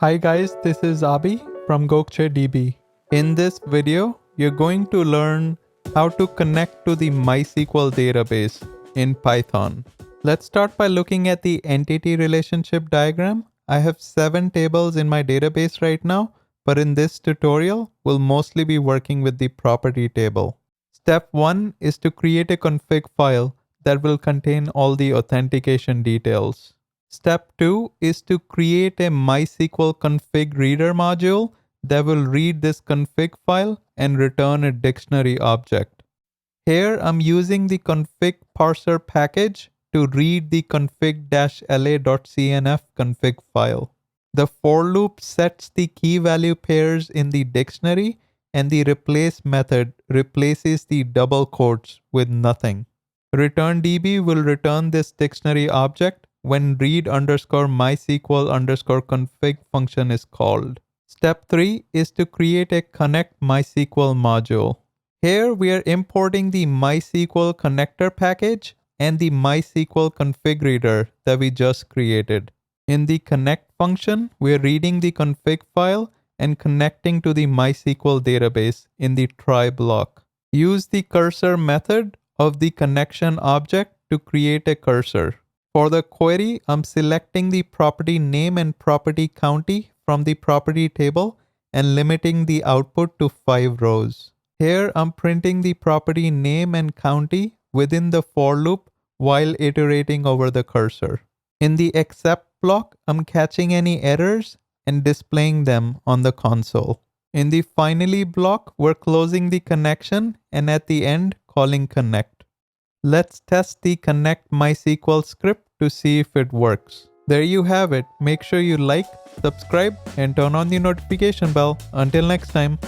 Hi guys, this is Abhi from Gokcedb. In this video, you're going to learn how to connect to the MySQL database in Python. Let's start by looking at the entity relationship diagram. I have 7 tables in my database right now, but in this tutorial, we'll mostly be working with the property table. Step 1 is to create a config file that will contain all the authentication details. Step 2 is to create a MySQL config reader module that will read this config file and return a dictionary object. Here I'm using the config parser package to read the config-la.cnf config file. The for loop sets the key value pairs in the dictionary, and the replace method replaces the double quotes with nothing. ReturnDB will return this dictionary object when read_MySQL_config function is called. Step 3 is to create a connect MySQL module. Here we are importing the MySQL.connector package and the MySQL config reader that we just created. In the connect function, we are reading the config file and connecting to the MySQL database in the try block. Use the cursor method of the connection object to create a cursor. For the query, I'm selecting the property name and property county from the property table and limiting the output to 5 rows. Here, I'm printing the property name and county within the for loop while iterating over the cursor. In the except block, I'm catching any errors and displaying them on the console. In the finally block, we're closing the connection and at the end, calling connect. Let's test the connect MySQL script to see if it works. There you have it. Make sure you like, subscribe, and turn on the notification bell. Until next time.